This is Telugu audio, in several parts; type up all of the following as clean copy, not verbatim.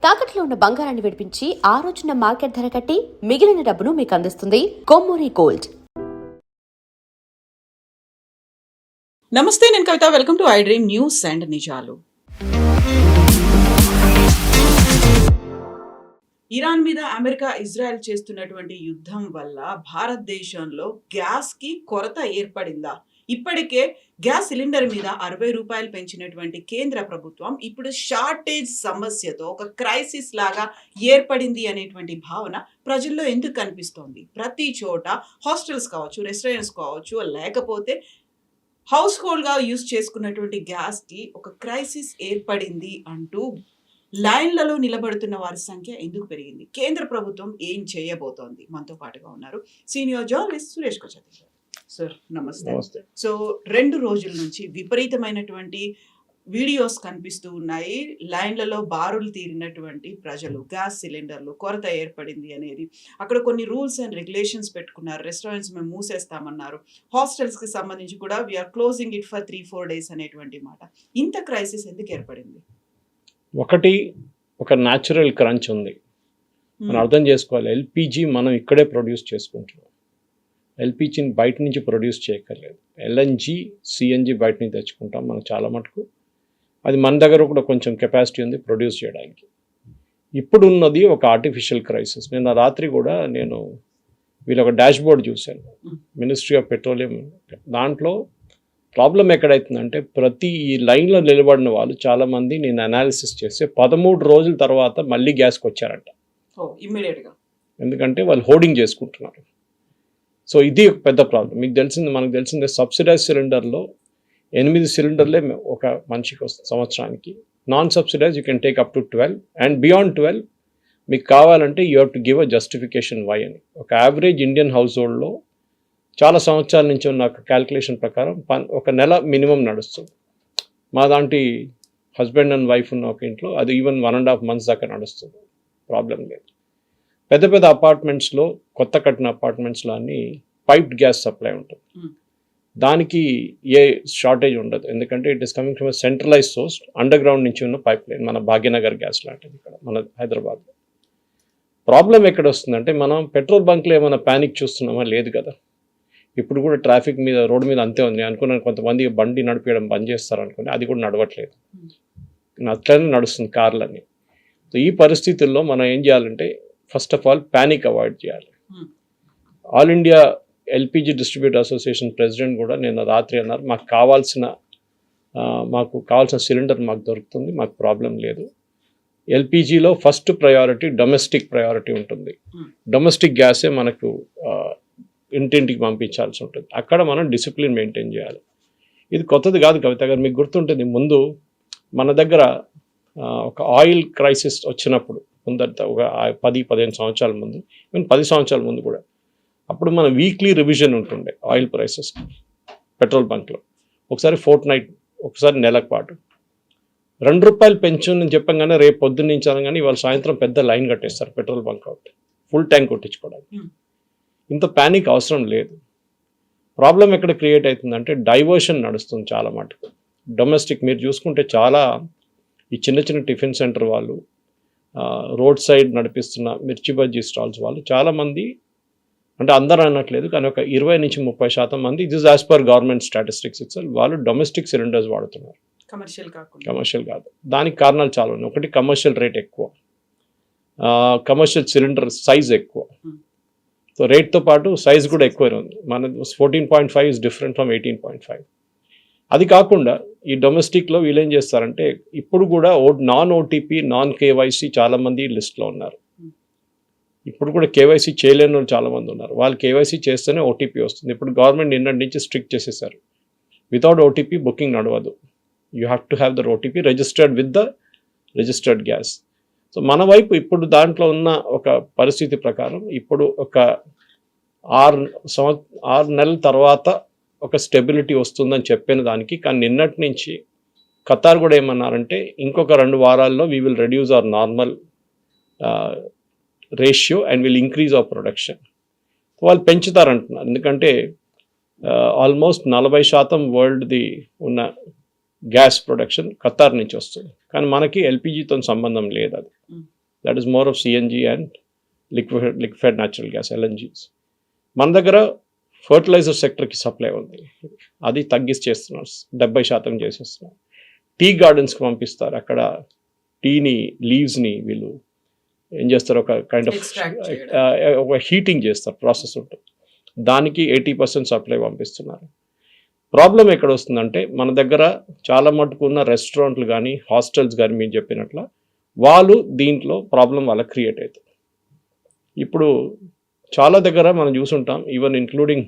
తాకట్లో ఉన్న బంగారాన్ని విడిపించి ఆ రోజున మార్కెట్ ధర కట్టి మిగిలిన డబ్బును మీకు అందిస్తుంది కొమ్మూరి గోల్డ్. నమస్తే, నేను Kavitha. Welcome to I dream news and నిజాలు. ఇరాన్ మీద అమెరికా ఇజ్రాయెల్ చేస్తున్నటువంటి యుద్ధం వల్ల భారతదేశంలో గ్యాస్ కి కొరత ఏర్పడిందా? ఇప్పటికే గ్యాస్ సిలిండర్ మీద 60 రూపాయలు పెంచినటువంటి కేంద్ర ప్రభుత్వం ఇప్పుడు షార్టేజ్ సమస్యతో ఒక క్రైసిస్ లాగా ఏర్పడింది అనేటువంటి భావన ప్రజల్లో ఎందుకు కనిపిస్తోంది? ప్రతి చోట హాస్టల్స్ కావచ్చు, రెస్టారెంట్స్ కావచ్చు, లేకపోతే హౌస్ హోల్డ్గా యూజ్ చేసుకున్నటువంటి గ్యాస్కి ఒక క్రైసిస్ ఏర్పడింది అంటూ లైన్లలో నిలబడుతున్న వారి సంఖ్య ఎందుకు పెరిగింది? కేంద్ర ప్రభుత్వం ఏం చేయబోతోంది? మనతో పాటుగా ఉన్నారు సీనియర్ జర్నలిస్ట్ సురేష్ కొచతి గారు. సార్ నమస్తే. సో 2 రోజుల నుంచి విపరీతమైనటువంటి వీడియోస్ కనిపిస్తూ ఉన్నాయి. లైన్లలో బారులు తీరినటువంటి ప్రజలు, గ్యాస్ సిలిండర్లు కొరత ఏర్పడింది అనేది. అక్కడ కొన్ని రూల్స్ అండ్ రెగ్యులేషన్స్ పెట్టుకున్నారు. రెస్టారెంట్స్ మేము మూసేస్తామన్నారు. హాస్టల్స్కి సంబంధించి కూడా we're closing it for 3-4 days అనేటువంటి మాట. ఇంత క్రైసిస్ ఎందుకు ఏర్పడింది? ఒకటి, ఒక న్యాచురల్ క్రంచ్ ఉంది. మనం అర్థం చేసుకోవాలి. ఎల్పిజి మనం ఇక్కడే ప్రొడ్యూస్ చేసుకుంటున్నాం. ఎల్పిజిని బయట నుంచి ప్రొడ్యూస్ చేయక్కర్లేదు. ఎల్ఎన్జి, సిఎన్జి బయట నుంచి తెచ్చుకుంటాం మనం చాలా మటుకు. అది మన దగ్గర కూడా కొంచెం కెపాసిటీ ఉంది ప్రొడ్యూస్ చేయడానికి. ఇప్పుడు ఉన్నది ఒక ఆర్టిఫిషియల్ క్రైసిస్. నిన్న రాత్రి కూడా నేను వీళ్ళు ఒక డాష్ బోర్డ్ చూశాను, మినిస్ట్రీ ఆఫ్ పెట్రోలియం. దాంట్లో ప్రాబ్లం ఎక్కడైతుందంటే ప్రతి ఈ లైన్లో నిలబడిన వాళ్ళు చాలామంది నేను అనాలిసిస్ చేస్తే 13 రోజుల తర్వాత మళ్ళీ గ్యాస్కి వచ్చారంట ఇమ్మీడియట్గా. ఎందుకంటే వాళ్ళు హోర్డింగ్ చేసుకుంటున్నారు. సో ఇది ఒక పెద్ద ప్రాబ్లం. మనకు తెలిసిందే సబ్సిడైజ్ సిలిండర్లో 8 సిలిండర్లే ఒక మనిషికి వస్తుంది సంవత్సరానికి. Non subsidise you can take up to 12 and beyond 12 మీకు కావాలంటే you have to give a justification why అని. ఒక యావరేజ్ ఇండియన్ హౌస్ హోల్డ్లో చాలా సంవత్సరాల నుంచి ఉన్న క్యాల్కులేషన్ ప్రకారం ఒక నెల మినిమం నడుస్తుంది. మా దాంటి హస్బెండ్ అండ్ వైఫ్ ఉన్న ఒక ఇంట్లో అది ఈవెన్ 1.5 months దాకా నడుస్తుంది, ప్రాబ్లం లేదు. పెద్ద పెద్ద అపార్ట్మెంట్స్లో, కొత్త కట్టిన అపార్ట్మెంట్స్లో అన్ని పైప్డ్ గ్యాస్ సప్లై ఉంటుంది. దానికి ఏ షార్టేజ్ ఉండదు, ఎందుకంటే it is coming from centralise source, under ground నుంచి ఉన్న పైప్ లైన్. మన భాగ్యనగర్ గ్యాస్ లాంటిది ఇక్కడ మన హైదరాబాద్లో. ప్రాబ్లం ఎక్కడ వస్తుందంటే మనం పెట్రోల్ బంక్లో ఏమైనా ప్యానిక్ చూస్తున్నామా? లేదు కదా. ఇప్పుడు కూడా ట్రాఫిక్ మీద, రోడ్డు మీద అంతే ఉంది. అనుకున్నాను కొంతమంది బండి నడిపేయడం బంద్ చేస్తారు అనుకుని, అది కూడా నడవట్లేదు. అట్లనే నడుస్తుంది కార్లన్నీ. సో ఈ పరిస్థితుల్లో మనం ఏం చేయాలంటే first of all panic avoid చేయాలి. All India LPG distributor association president కూడా నిన్న రాత్రి అన్నారు, మాకు కావాల్సిన సిలిండర్ మాకు దొరుకుతుంది, మాకు ప్రాబ్లం లేదు. ఎల్పిజిలో ఫస్ట్ ప్రయారిటీ డొమెస్టిక్ ప్రయారిటీ ఉంటుంది. డొమెస్టిక్ గ్యాసే మనకు ఇంటింటికి పంపించాల్సి ఉంటుంది. అక్కడ మనం డిసిప్లిన్ మెయింటైన్ చేయాలి. ఇది కొత్తది కాదు కవిత గారు, మీకు గుర్తుంటుంది. ముందు మన దగ్గర ఒక ఆయిల్ క్రైసిస్ వచ్చినప్పుడు ముందట ఒక 10-15 సంవత్సరాల ముందు, ఈవెన్ 10 సంవత్సరాల ముందు కూడా, అప్పుడు మన వీక్లీ రివిజన్ ఉంటుండే ఆయిల్ ప్రైసెస్ పెట్రోల్ బంక్లో. ఒకసారి ఫోర్ట్నైట్, ఒకసారి నెలకు పాటు. 2 రూపాయలు పెంచు నేను చెప్పంగానే రేపు పొద్దున్న నుంచి అనగానే ఇవాళ సాయంత్రం పెద్ద లైన్ కట్టేస్తారు petrol bunk out, full tank కొట్టించుకోవడానికి. ఇంత ప్యానిక్ అవసరం లేదు. ప్రాబ్లం ఎక్కడ క్రియేట్ అవుతుందంటే డైవర్షన్ నడుస్తుంది చాలా మటుకు. డొమెస్టిక్ మీరు చూసుకుంటే చాలా ఈ చిన్న చిన్న టిఫిన్ సెంటర్ వాళ్ళు, రోడ్ సైడ్ నడిపిస్తున్న మిర్చి బజ్జీ స్టాల్స్ వాళ్ళు చాలామంది, అంటే అందరూ అనట్లేదు కానీ ఒక 20-30% మంది, it is as per government statistics itself, వాళ్ళు డొమెస్టిక్ సిలిండర్స్ వాడుతున్నారు, కమర్షియల్ కాదు. దానికి కారణాలు చాలా ఉన్నాయి. ఒకటి, కమర్షియల్ రేట్ ఎక్కువ, కమర్షియల్ సిలిండర్ సైజ్ ఎక్కువ. సో రేట్తో పాటు సైజ్ కూడా ఎక్కువ ఉంది. మన 14.5 ఇస్ డిఫరెంట్ ఫ్రమ్ 18.5. అది కాకుండా ఈ డొమెస్టిక్లో వీళ్ళు ఏం చేస్తారంటే ఇప్పుడు కూడా నాన్ ఓటీపీ, నాన్ కేవైసీ చాలామంది లిస్ట్లో ఉన్నారు. ఇప్పుడు కూడా కేవైసీ చేయలేని వాళ్ళు చాలామంది ఉన్నారు. వాళ్ళు కేవైసీ చేస్తేనే ఓటీపీ వస్తుంది. ఇప్పుడు గవర్నమెంట్ నిన్నటి నుంచి స్ట్రిక్ట్ చేసేసారు. వితౌట్ ఓటీపీ బుకింగ్ నడవదు. You have to have the OTP registered with the registered gas. So మన వైపు ఇప్పుడు దాంట్లో ఉన్న ఒక పరిస్థితి ప్రకారం ఇప్పుడు ఒక 6 నెలల తర్వాత ఒక స్టెబిలిటీ వస్తుందని చెప్పిన దానికి, కానీ నిన్నటి నుంచి ఖతార్ కూడా ఏమన్నారంటే ఇంకొక 2 వారాల్లో we will reduce our normal ratio and will increase hour production. వాళ్ళు పెంచుతారంటున్నారు. ఎందుకంటే ఆల్మోస్ట్ 40% వరల్డ్ది ఉన్న గ్యాస్ ప్రొడక్షన్ ఖతార్ నుంచి వస్తుంది. కానీ మనకి ఎల్పిజితో సంబంధం లేదు. అది that is more of CNG and liquefied natural gas LNGs. మన దగ్గర ఫర్టిలైజర్ సెక్టర్కి సప్లై ఉంది, అది తగ్గిసి చేస్తున్నారు, 70% చేసేస్తున్నారు. టీ గార్డెన్స్కి పంపిస్తారు, అక్కడ టీని లీవ్స్ని వీళ్ళు ఏం చేస్తారు, ఒక కైండ్ ఆఫ్ ఒక హీటింగ్ చేస్తారు, ప్రాసెస్ ఉంటుంది, దానికి 80% సప్లై పంపిస్తున్నారు. ప్రాబ్లం ఎక్కడ వస్తుందంటే మన దగ్గర చాలా మటుకు ఉన్న రెస్టారెంట్లు కానీ హాస్టల్స్ కానీ మీరు చెప్పినట్ల వాళ్ళు దీంట్లో ప్రాబ్లం వాళ్ళకి క్రియేట్ అవుతుంది. ఇప్పుడు చాలా దగ్గర మనం చూసుంటాం, ఈవెన్ ఇంక్లూడింగ్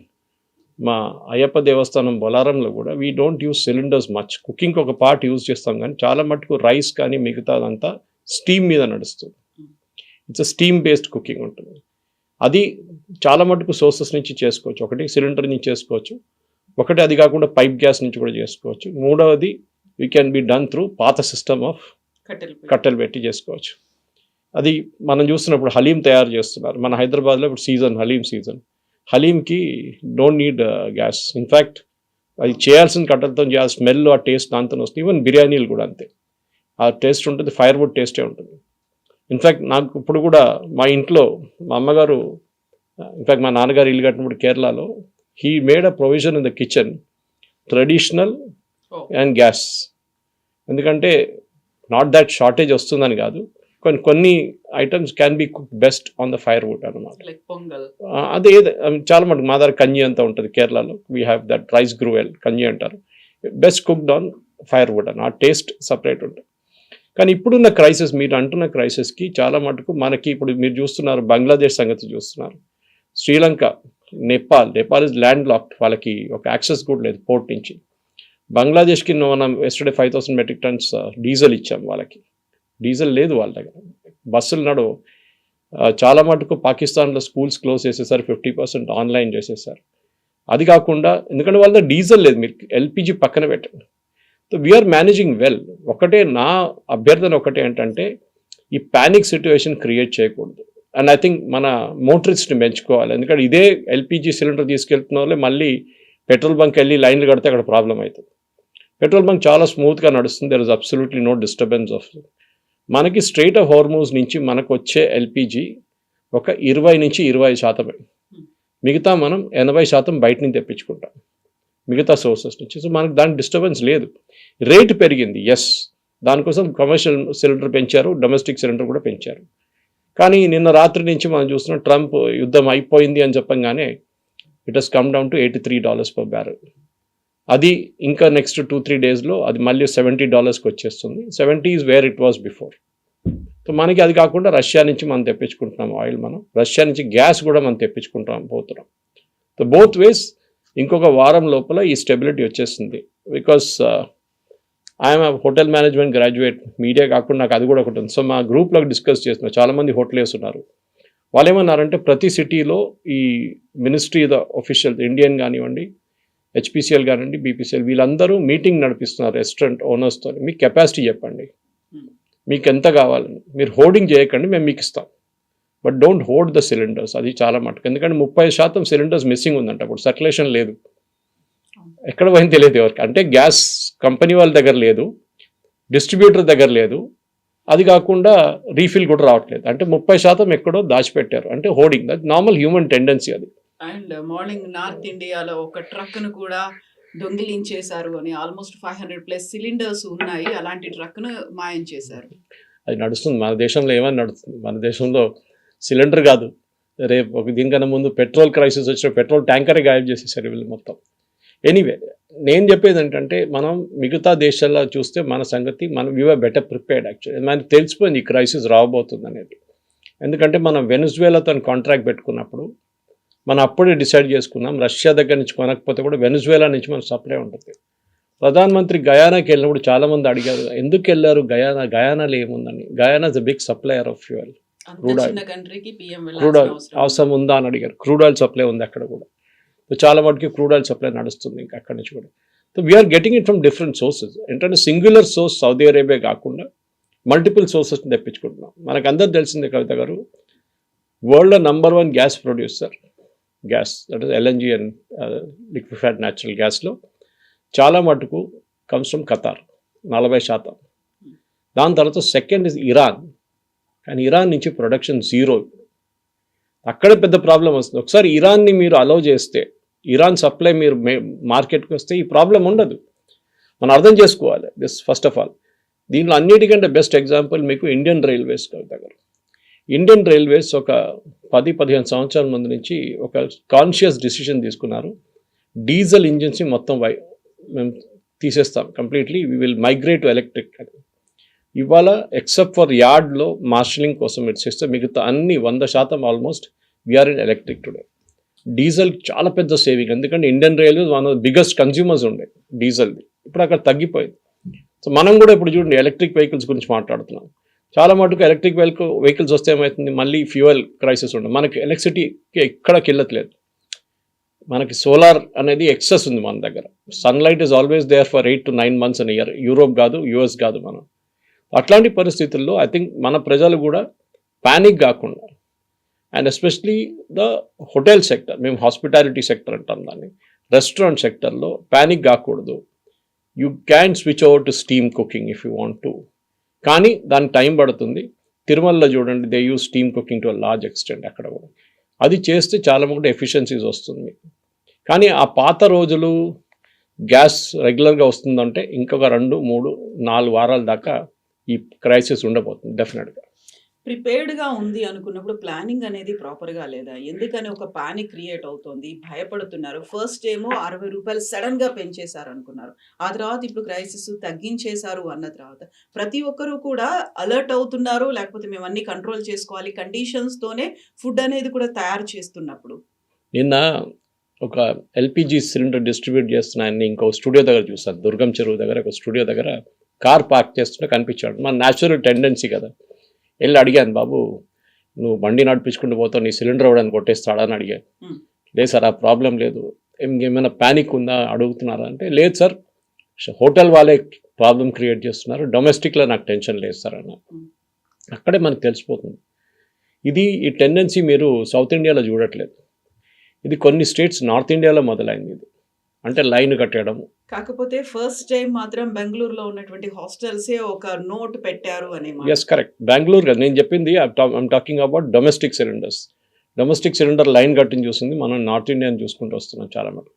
మా అయ్యప్ప దేవస్థానం బొలారంలో కూడా we don't use cylinders much. కుకింగ్కి ఒక పార్ట్ యూజ్ చేస్తాం కానీ చాలా మటుకు రైస్ కానీ మిగతాదంతా స్టీమ్ మీద నడుస్తుంది. ఇట్స్ స్టీమ్ బేస్డ్ కుకింగ్ ఉంటుంది. అది చాలా మటుకు సోర్సెస్ నుంచి చేసుకోవచ్చు. ఒకటి సిలిండర్ నుంచి చేసుకోవచ్చు, ఒకటి అది కాకుండా పైప్ గ్యాస్ నుంచి కూడా చేసుకోవచ్చు. మూడవది we can be done through పాత సిస్టమ్ ఆఫ్ కట్టెలు పెట్టి చేసుకోవచ్చు. అది మనం చూస్తున్నప్పుడు హలీం తయారు చేస్తున్నారు మన హైదరాబాద్లో. ఇప్పుడు సీజన్ హలీం సీజన్, హలీంకి డోంట్ నీడ్ గ్యాస్. ఇన్ఫ్యాక్ట్ అది చేయాల్సిన కట్టెలతో చేయాల్సిన స్మెల్, ఆ టేస్ట్ దాంతో వస్తుంది. ఈవెన్ బిర్యానీలు కూడా అంతే, ఆ టేస్ట్ ఉంటుంది, ఫైర్వుడ్ టేస్టే ఉంటుంది. ఇన్ఫ్యాక్ట్ నాకు ఇప్పుడు కూడా మా ఇంట్లో మా అమ్మగారు, ఇన్ఫ్యాక్ట్ మా నాన్నగారు ఇల్లు కట్టినప్పుడు కేరళలో, he made a provision in the kitchen traditional and gas. ఎందుకంటే నాట్ దాట్ షార్టేజ్ వస్తుందని కాదు, కొన్ని items can be cook best on the firewood అనమాట. అదే చాలా మటుకు మా దగ్గర కన్యీ అంతా ఉంటుంది కేరళలో, వీ హ్యావ్ దట్ రైస్ గ్రూవెల్ కన్యీ అంటారు, బెస్ట్ కుక్డ్ ఆన్ ఫైర్వుడ్ అని, ఆ టేస్ట్ సపరేట్ ఉంటుంది. కానీ ఇప్పుడున్న క్రైసిస్, మీరు అంటున్న క్రైసిస్కి చాలా మటుకు మనకి ఇప్పుడు మీరు చూస్తున్నారు, బంగ్లాదేశ్ సంగతి చూస్తున్నారు, Sri Lanka, Nepal is land locked, వాళ్ళకి ఒక యాక్సెస్ కూడా లేదు పోర్ట్ నుంచి. బంగ్లాదేశ్కి మనం ఎస్టర్డే 5,000 మెట్రిక్ టన్స్ డీజిల్ ఇచ్చాం, వాళ్ళకి డీజిల్ లేదు వాళ్ళ దగ్గర, బస్సులు నడవు. చాలా మటుకు పాకిస్తాన్లో స్కూల్స్ క్లోజ్ చేసేసారు, 50% ఆన్లైన్ చేసేసారు. అది కాకుండా ఎందుకంటే వాళ్ళ డీజిల్ లేదు, మీరు ఎల్పిజి పక్కన పెట్టండి. So we're managing well. ఒకటే నా అభ్యర్థన ఒకటే ఏంటంటే ఈ ప్యానిక్ సిచ్యువేషన్ క్రియేట్ చేయకూడదు. అండ్ ఐ థింక్ మన మోటరిస్ట్ని పెంచుకోవాలి. ఎందుకంటే ఇదే ఎల్పిజి సిలిండర్ తీసుకెళ్తున్న వాళ్ళే మళ్ళీ పెట్రోల్ బంక్ వెళ్ళి లైన్లు కడితే అక్కడ ప్రాబ్లం అవుతుంది. పెట్రోల్ బంక్ చాలా స్మూత్గా నడుస్తుంది, there is absolutely no disturbance of. మనకి స్ట్రెయిట్ ఆఫ్ హార్మోజ్ నుంచి మనకు వచ్చే ఎల్పిజి ఒక 20 నుంచి 25%, మిగతా మనం 80% బయట నుంచి తెప్పించుకుంటాం మిగతా సోర్సెస్ నుంచి. సో మనకు దానికి డిస్టర్బెన్స్ లేదు. రేటు పెరిగింది, ఎస్, దానికోసం కమర్షియల్ సిలిండర్ పెంచారు, డొమెస్టిక్ సిలిండర్ కూడా పెంచారు. కానీ నిన్న రాత్రి నుంచి మనం చూస్తున్నాం, ట్రంప్ యుద్ధం అయిపోయింది అని చెప్పంగానే it has come down to $83 per barrel. అది ఇంకా నెక్స్ట్ 2-3 డేస్లో అది మళ్ళీ $70కి వచ్చేస్తుంది. 70 is where it was before. So మనకి అది కాకుండా రష్యా నుంచి మనం తెప్పించుకుంటున్నాం ఆయిల్, మనం రష్యా నుంచి గ్యాస్ కూడా మనం పోతున్నాం. సో బోత్ వేస్ ఇంకొక వారం లోపల ఈ స్టెబిలిటీ వచ్చేస్తుంది. Because I'm hotel management graduate, media కాకుండా నాకు అది కూడా ఒకటి ఉంది. సో మా గ్రూప్లో డిస్కస్ చేస్తున్నారు, చాలామంది హోటలేస్ ఉన్నారు. వాళ్ళు ఏమన్నారంటే ప్రతి సిటీలో ఈ మినిస్ట్రీ ఆఫీషియల్ ఇండియన్ కానివ్వండి, హెచ్పిసిఎల్ కానివ్వండి, బీపీసీఎల్, వీళ్ళందరూ మీటింగ్ నడిపిస్తున్నారు రెస్టారెంట్ ఓనర్స్తో. మీకు కెపాసిటీ చెప్పండి, మీకు ఎంత కావాలని, మీరు హోర్డింగ్ చేయకండి, మేము మీకు ఇస్తాం, but don't hold the cylinders. అది చాలా మటుకు, ఎందుకంటే 30% సిలిండర్స్ మిస్సింగ్ ఉందంట, అప్పుడు సర్క్యులేషన్ లేదు, ఎక్కడ పోయింది తెలియదు ఎవరికి. అంటే గ్యాస్ కంపెనీ వాళ్ళ దగ్గర లేదు, డిస్ట్రిబ్యూటర్ దగ్గర లేదు, అది కాకుండా రీఫిల్ కూడా రావట్లేదు. అంటే 30% ఎక్కడో దాచిపెట్టారు, అంటే hoarding. That normal human tendency అది. అండ్ మార్నింగ్ నార్త్ ఇండియాలో ఒక ట్రక్ను కూడా దొంగిలించేశారు అని, ఆల్మోస్ట్ 500+ సిలిండర్స్ ఉన్నాయి, అలాంటి ట్రక్ను మాయం చేశారు. అది నడుస్తుంది మన దేశంలో, ఏమైనా నడుస్తుంది మన దేశంలో. సిలిండర్ కాదు, రేపు ఒక దీనికన్నా ముందు పెట్రోల్ క్రైసిస్ వచ్చిన పెట్రోల్ ట్యాంకరే గాయబ్ చేసేసారు వీళ్ళు మొత్తం. ఎనీవే, నేను చెప్పేది ఏంటంటే మనం మిగతా దేశాల్లో చూస్తే మన సంగతి, మనం వీఆర్ బెటర్ ప్రిపేర్డ్. యాక్చువల్లీ మనకి తెలిసిపోయింది ఈ క్రైసిస్ రాబోతుంది అనేది. ఎందుకంటే మనం వెనిజువేలాతో కాంట్రాక్ట్ పెట్టుకున్నప్పుడు మనం అప్పుడే డిసైడ్ చేసుకున్నాం, రష్యా దగ్గర నుంచి కొనకపోతే కూడా వెనిజువేలా నుంచి మనకు సప్లై ఉంటుంది. ప్రధానమంత్రి గయానాకి వెళ్ళినప్పుడు చాలామంది అడిగారు, ఎందుకు వెళ్ళారు గయానాలో ఏముందని. Guyana is a big supplier of fuel, crude oil అవసరం ఉందా అని అడిగారు. క్రూడ్ ఆయిల్ సప్లై ఉంది అక్కడ కూడా. సో చాలా మటుకి క్రూడ్ ఆయిల్ సప్లై నడుస్తుంది ఇంకా అక్కడి నుంచి కూడా. So we are getting it from different sources. ఏంటంటే సింగులర్ సోర్స్ సౌదీ అరేబియా కాకుండా మల్టిపుల్ సోర్సెస్ తెప్పించుకుంటున్నాం. మనకు అందరు తెలిసిందే కవిత గారు, వరల్డ్లో #1 gas producer, gas that is LNG and liquefied natural గ్యాస్లో చాలా మటుకు కమ్స్ ఫ్రమ్ ఖతార్ 40%. దాని తర్వాత సెకండ్ ఇస్ ఇరాన్ కానీ ఇరాన్ నుంచి ప్రొడక్షన్ జీరో. అక్కడ పెద్ద ప్రాబ్లం వస్తుంది. ఒకసారి ఇరాన్ని మీరు అలౌ చేస్తే, ఇరాన్ సప్లై మీరు మార్కెట్కి వస్తే ఈ ప్రాబ్లం ఉండదు. మనం అర్థం చేసుకోవాలి దిస్ ఫస్ట్ ఆఫ్ ఆల్. దీంట్లో అన్నిటికంటే బెస్ట్ ఎగ్జాంపుల్ మీకు ఇండియన్ రైల్వేస్ దగ్గర. ఇండియన్ రైల్వేస్ ఒక 10-15 సంవత్సరాల ముందు నుంచి ఒక కాన్షియస్ డిసిషన్ తీసుకున్నారు. డీజిల్ ఇంజిన్స్ని మొత్తం మేము తీసేస్తాం completely, we will migrate to electric. ఇవాళ ఎక్సెప్ట్ ఫర్ యార్డ్లో మార్షలింగ్ కోసం ఇట్సిస్తే మిగతా అన్ని 100% almost we're in electric today. Diesel చాలా పెద్ద సేవింగ్, ఎందుకంటే Indian Railways one of the biggest consumers ఉండే డీజిల్ది. ఇప్పుడు అక్కడ తగ్గిపోయింది. సో మనం కూడా ఇప్పుడు చూడండి ఎలక్ట్రిక్ వెహికల్స్ గురించి మాట్లాడుతున్నాం. చాలా మటుకు ఎలక్ట్రిక్ వెహికల్స్ వస్తే ఏమవుతుంది, మళ్ళీ ఫ్యూయల్ క్రైసిస్ ఉండదు. మనకి ఎలక్ట్రిసిటీకి ఎక్కడ కిల్లట్లేదు. మనకి సోలార్ అనేది ఎక్సెస్ ఉంది మన దగ్గర. Sunlight is always there for 8 to 9 months in year. Europe కాదు, యూఎస్ కాదు మనం. అట్లాంటి పరిస్థితుల్లో ఐ థింక్ మన ప్రజలు కూడా ప్యానిక్ కాకుండా, and especially the hotel sector, మేము హాస్పిటాలిటీ సెక్టర్ అంటాం దాన్ని, రెస్టారెంట్ సెక్టర్లో ప్యానిక్ కాకూడదు. You can switch over to steam cooking if you want to, కానీ దానికి టైం పడుతుంది. తిరుమలలో చూడండి, they use steam cooking to a large extent. అక్కడ కూడా అది చేస్తే చాలా మటుకు ఎఫిషియన్సీస్ వస్తుంది. కానీ ఆ పాత రోజులు గ్యాస్ రెగ్యులర్గా వస్తుందంటే ఇంకొక 2-3-4 వారాల దాకా ఈ క్రైసిస్ ఉండబోతుంది డెఫినెట్గా. ప్రిపేర్డ్గా ఉంది అనుకున్నప్పుడు ప్లానింగ్ అనేది ప్రాపర్గా లేదా? ఎందుకని ఒక పానిక్ క్రియేట్ అవుతుంది, భయపడుతున్నారు. ఫస్ట్ ఏమో 60 రూపాయలు సడన్గా పెంచేశారు అనుకున్నారు, ఆ తర్వాత ఇప్పుడు క్రైసిస్ తగ్గించేశారు అన్న తర్వాత ప్రతి ఒక్కరూ కూడా అలర్ట్ అవుతున్నారు. లేకపోతే మేము అన్ని కంట్రోల్ చేసుకోవాలి కండిషన్స్తోనే ఫుడ్ అనేది కూడా తయారు చేస్తున్నప్పుడు. నిన్న ఒక ఎల్పిజి సిలిండర్ డిస్ట్రిబ్యూట్ చేస్తున్నాయని ఇంకో స్టూడియో దగ్గర చూస్తాను, దుర్గం చెరువు దగ్గర ఒక స్టూడియో దగ్గర కార్ పార్క్ చేస్తుంటే కనిపించాడు. మన న్యాచురల్ టెండెన్సీ కదా, వెళ్ళి అడిగాను, బాబు నువ్వు బండి నడిపించుకుంటూ పోతావు, నీ సిలిండర్ అవ్వడానికి కొట్టేస్తాడా అని అడిగాను. లేదు సార్, ఆ ప్రాబ్లం లేదు, ఏమైనా ప్యానిక్ ఉందా అడుగుతున్నారా అంటే, లేదు సార్ హోటల్ వాళ్ళే ప్రాబ్లం క్రియేట్ చేస్తున్నారు, డొమెస్టిక్లో నాకు టెన్షన్ లేదు సార్ అన్న. అక్కడే మనకు తెలిసిపోతుంది. ఈ టెండెన్సీ మీరు సౌత్ ఇండియాలో చూడట్లేదు, ఇది కొన్ని స్టేట్స్ నార్త్ ఇండియాలో మొదలైంది. ఇది అంటే లైన్ కట్టడం. కాకపోతే ఫస్ట్ టైం మాత్రం బెంగళూరులో ఉన్నటువంటి హాస్టల్సే ఒక నోట్ పెట్టారు అని. ఎస్ కరెక్ట్, బెంగళూరు కదా నేను చెప్పింది. I'm talking about domestic cylinders. Domestic cylinder line cutting చూసింది మనం నార్త్ ఇండియాని చూసుకుంటూ వస్తున్నాం చాలా మటుకు.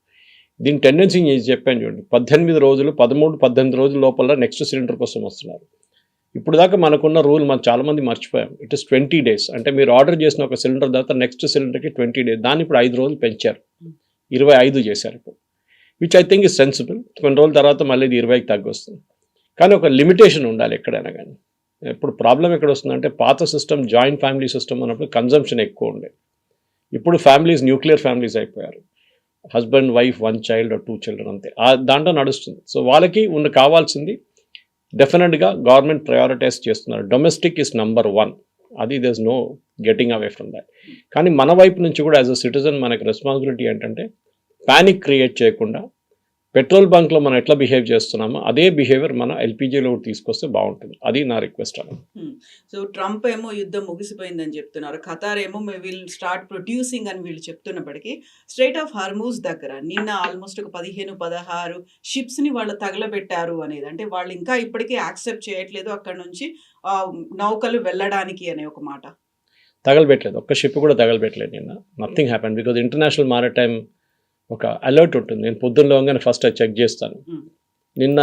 దీని టెండెన్సీ చెప్పాను చూడండి, 18 రోజులు 13-18 రోజుల లోపల నెక్స్ట్ సిలిండర్ కోసం వస్తున్నారు. ఇప్పుడు దాకా మనకున్న రూల్ మనం చాలామంది మర్చిపోయాం. It is 20 days. అంటే మీరు ఆర్డర్ చేసిన ఒక సిలిండర్ తర్వాత నెక్స్ట్ సిలిండర్కి 20 days. దాన్ని ఇప్పుడు 5 రోజులు పెంచారు, 25 చేశారు ఇప్పుడు, which I think is sensible. కొన్ని రోజుల తర్వాత మళ్ళీ ఇది 20కి తగ్గొస్తుంది. కానీ ఒక లిమిటేషన్ ఉండాలి ఎక్కడైనా కానీ. ఇప్పుడు ప్రాబ్లం ఎక్కడ వస్తుందంటే, పాత సిస్టమ్ జాయింట్ ఫ్యామిలీ సిస్టమ్ అన్నప్పుడు కన్జంప్షన్ ఎక్కువ ఉండే. ఇప్పుడు ఫ్యామిలీస్ న్యూక్లియర్ ఫ్యామిలీస్ అయిపోయారు, husband wife 1 child or 2 children అంతే, దాంట్లో నడుస్తుంది. సో వాళ్ళకి కావాల్సింది డెఫినెట్గా గవర్నమెంట్ ప్రయారిటైజ్ చేస్తున్నారు. డొమెస్టిక్ ఇస్ నంబర్ 1, అది there is no getting away from that. కానీ మన వైపు నుంచి కూడా యాజ్ అ సిటిజన్ మనకి రెస్పాన్సిబిలిటీ ఏంటంటే, ప్యానిక్ క్రియేట్ చేయకుండా పెట్రోల్ బంక్లో మనం ఎట్లా బిహేవ్ చేస్తున్నామో అదే బిహేవియర్ మన ఎల్పిజీలో తీసుకొస్తే బాగుంటుంది. అది నా రిక్వెస్ట్ అని. సో ట్రంప్ ఏమో యుద్ధం ముగిసిపోయిందని చెప్తున్నారు, ఖతార్ ఏమో విల్ స్టార్ట్ ప్రొడ్యూసింగ్ అని వీళ్ళు చెప్తున్నప్పటికీ స్ట్రైట్ ఆఫ్ హార్మూజ్ దగ్గర నిన్న ఆల్మోస్ట్ ఒక 15-16 షిప్స్ని వాళ్ళు తగలబెట్టారు అనేది. అంటే వాళ్ళు ఇంకా ఇప్పటికీ యాక్సెప్ట్ చేయట్లేదు అక్కడ నుంచి నౌకలు వెళ్ళడానికి అనే ఒక మాట. తగలబెట్టలేదు, ఒక్క షిప్ కూడా తగలబెట్టలేదు నిన్న. Nothing happen because international maritime ఒక అలర్ట్ ఉంటుంది. నేను పొద్దున్నలోగానే ఫస్ట్ అది చెక్ చేస్తాను. నిన్న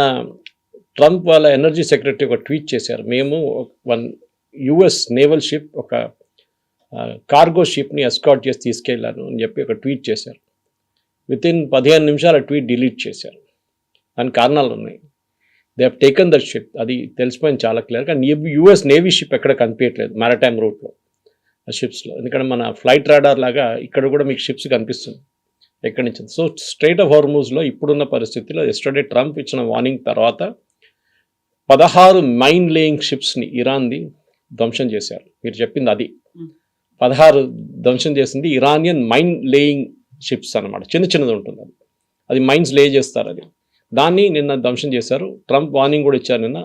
ట్రంప్ వాళ్ళ ఎనర్జీ సెక్రటరీ ఒక ట్వీట్ చేశారు, మేము 1 US నేవల్ షిప్ ఒక కార్గో షిప్ని ఎస్కార్ట్ చేసి తీసుకెళ్ళాను అని చెప్పి ఒక ట్వీట్ చేశారు. వితిన్ 15 నిమిషాలు ట్వీట్ డిలీట్ చేశారు. దానికి కారణాలు ఉన్నాయి. They have taken that ship, అది తెలిసిపోయింది చాలా క్లియర్. కానీ US నేవీ షిప్ ఎక్కడ కనిపించట్లేదు మ్యారిటైమ్ రూట్లో ఆ షిప్స్లో. ఎందుకంటే మన ఫ్లైట్ రాడార్ లాగా ఇక్కడ కూడా మీకు షిప్స్ కనిపిస్తుంది ఎక్కడి నుంచి. సో స్ట్రైట్ ఆఫ్ హార్మూజ్లో ఇప్పుడున్న పరిస్థితిలో ఎస్టర్డే ట్రంప్ ఇచ్చిన వార్నింగ్ తర్వాత 16 మైన్ లేయింగ్ షిప్స్ని ఇరాన్ది ధ్వంసం చేశారు. మీరు చెప్పింది అది 16 ధ్వంసం చేసింది ఇరానియన్ మైన్ లేయింగ్ షిప్స్ అనమాట. చిన్నది ఉంటుంది అది మైన్స్ లే చేస్తారు. దాన్ని నిన్న ధ్వంసం చేశారు. ట్రంప్ వార్నింగ్ కూడా ఇచ్చారు నిన్న,